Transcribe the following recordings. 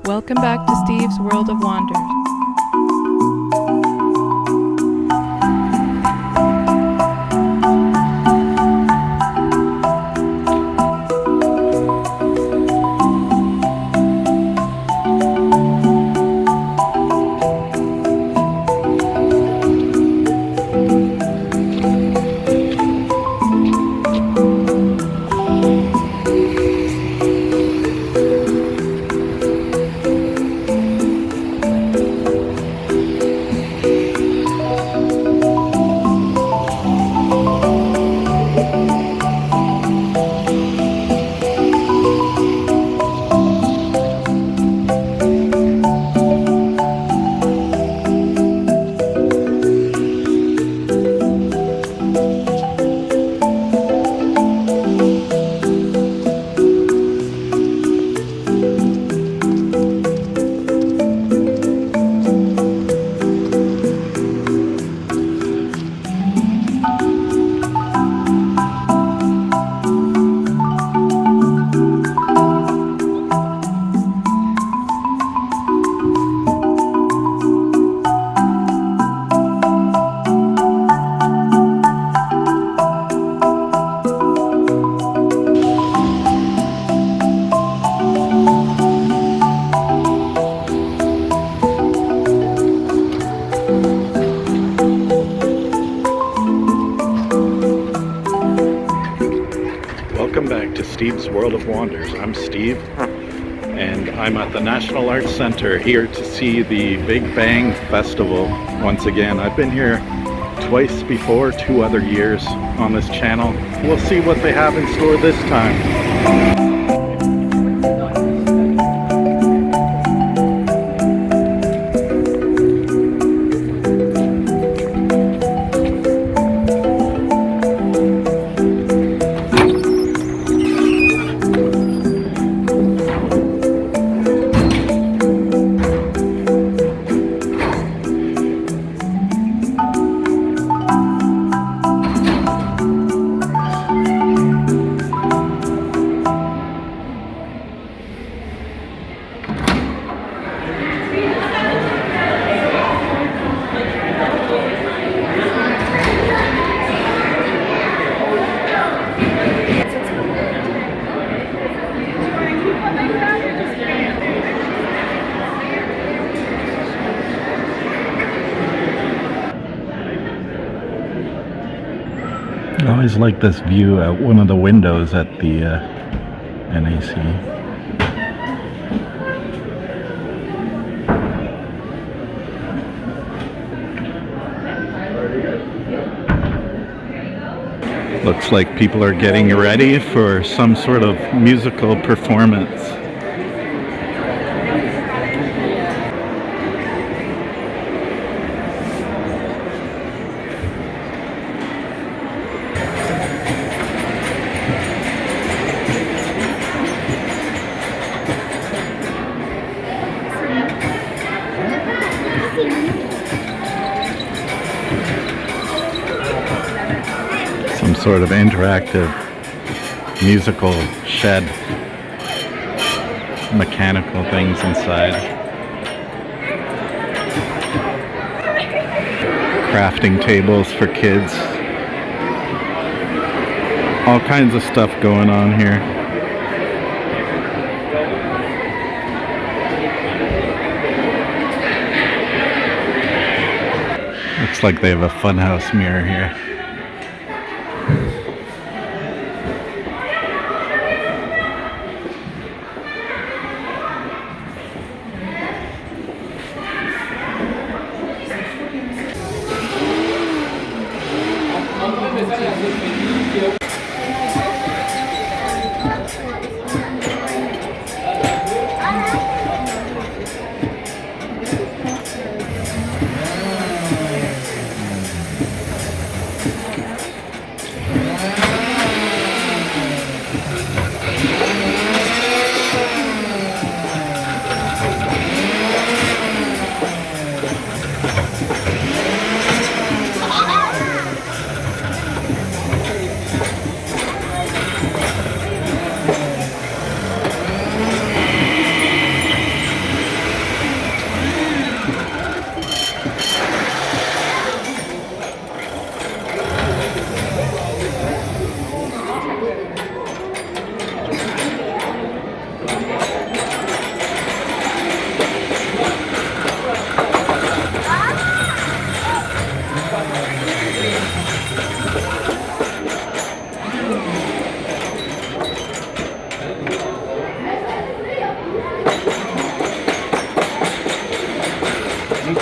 Welcome back to Steve's World of Wonders. Welcome back to Steve's World of Wonders. I'm Steve, and I'm at the National Arts Center here to see the Big Bang Festival once again. I've been here twice before, 2 other years on this channel. We'll see what they have in store this time. I always like this view at one of the windows at the NAC. Looks like people are getting ready for some sort of musical performance. Some sort of interactive musical shed. Mechanical things inside. Crafting tables for kids. All kinds of stuff going on here. Looks like they have a funhouse mirror here.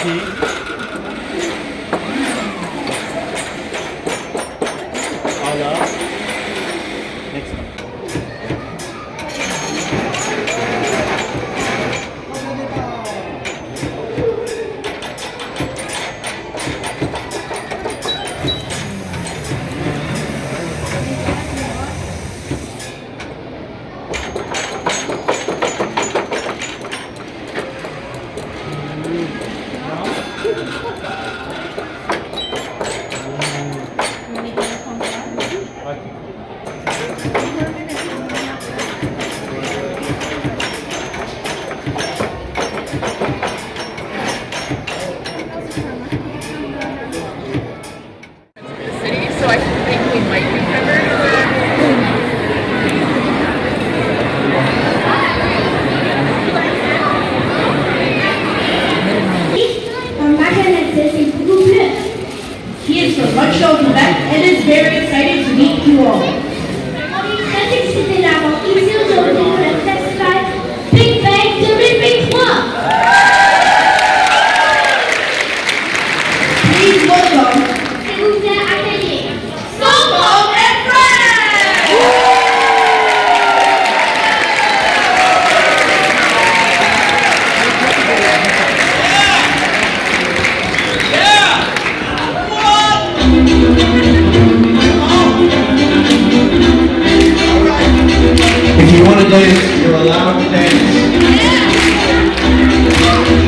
All up. Next one. City, so I think we might be covered. Ma canette, c'est beaucoup plus. He is from Montreal, Quebec, and is very excited to meet you all. On est très excités d'avoir ici aujourd'hui pour le festival Big Bang 2023. Please welcome. S'il vous plaît, accueillir Socalled and Friends. If you want to dance, you're allowed to dance.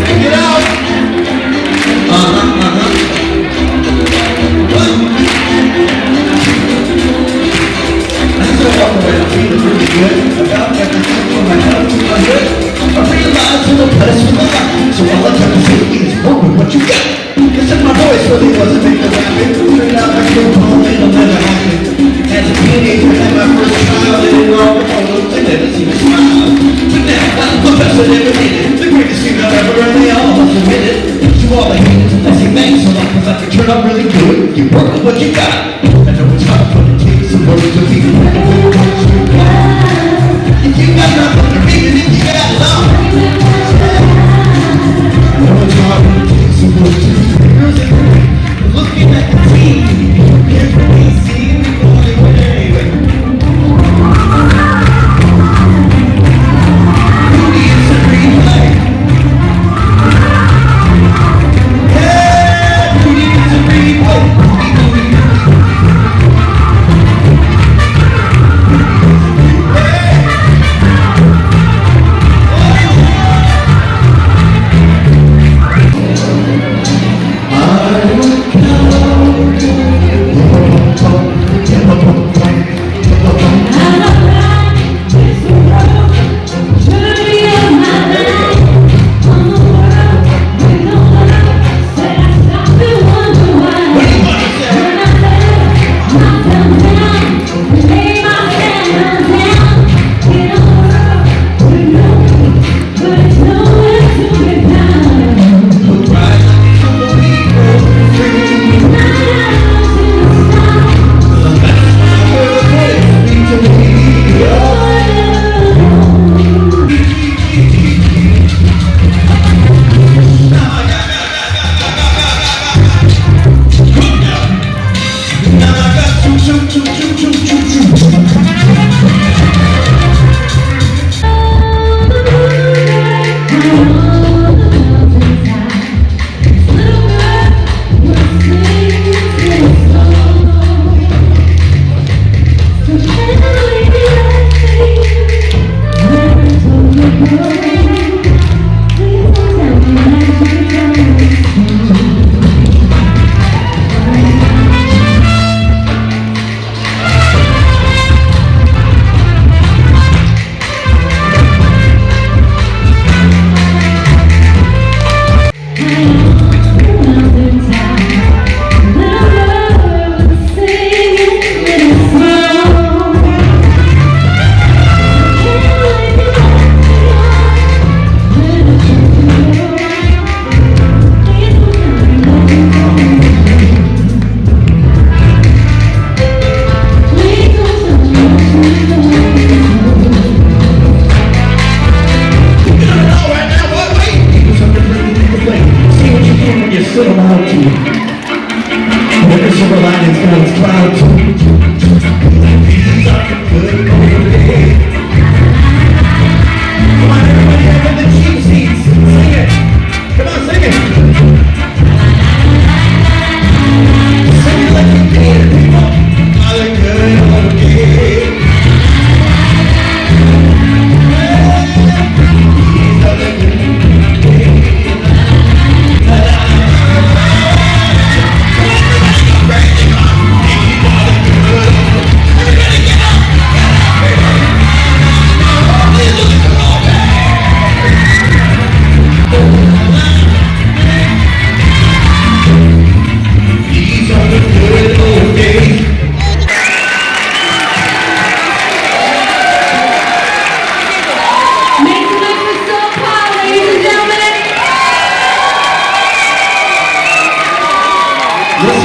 Check it out. I still walk away, I'm feeling really good. I got everything from my head to my head. I realized I'm blessed with a lot. So all I got to say is work with what you got. Listen, my voice really wasn't made to rap it. Turned out like your home and I'll never happen. As a teenager, I had my first child, and it all photos, and never seen a smile. But now, I'm the best that ever did it. The greatest thing I've ever, and they all must admit it. To all the haters, I say thanks a lot, 'cause I can turn out really good. You work with what you got. I know it's hard, but it takes some work to be what you got. If you got nothing to read it, if you got love. I know it's hard, but it takes some work to be girls and boys. Looking at the team, here's what we see, we only win anyway. Beauty is a replay. Yeah, beauty is a replay.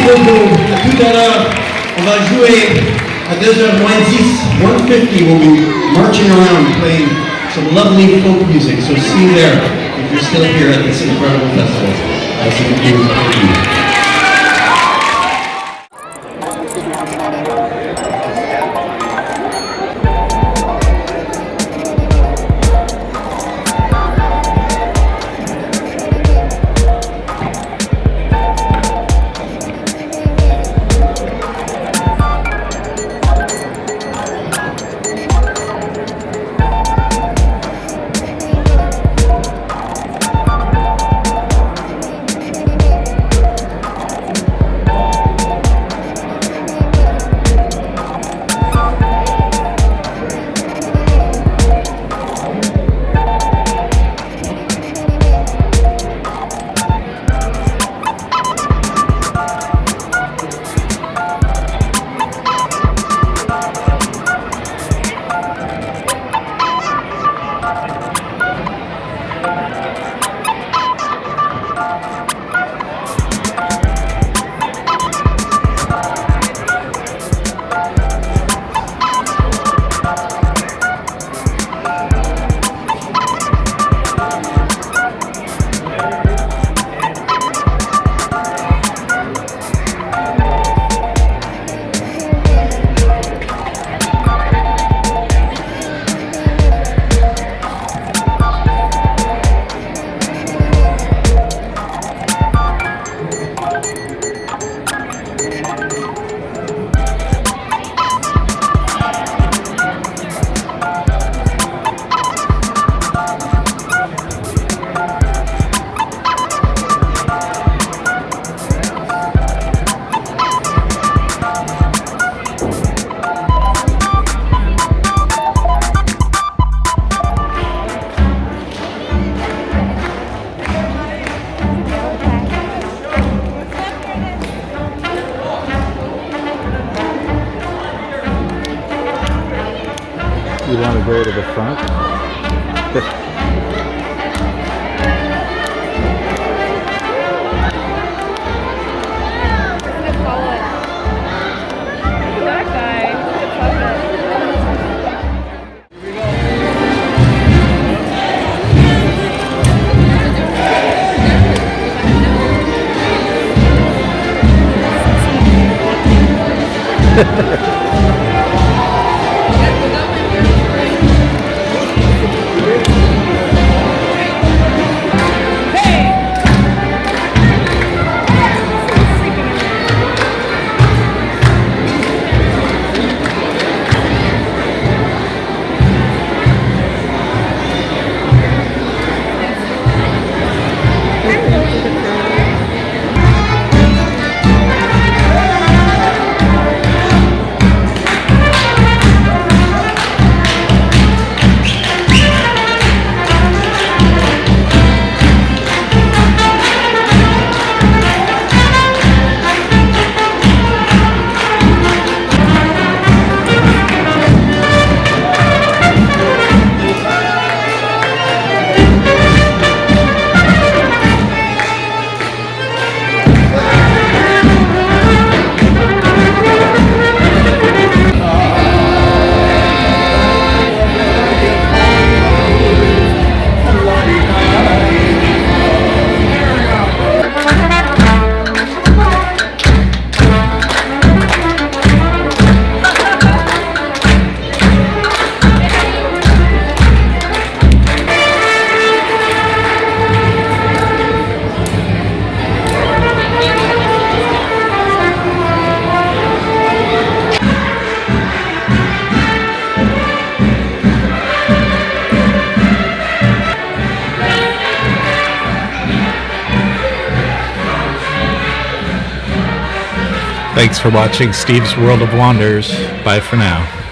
beaucoup. Tout à l'heure, on va jouer à 2h-10, 1:50. We'll be marching around playing some lovely folk music. So see you there if you're still here at this incredible festival. Merci beaucoup. Thank you. You want to go to the front? Thanks for watching Steve's World of Wonders. Bye for now.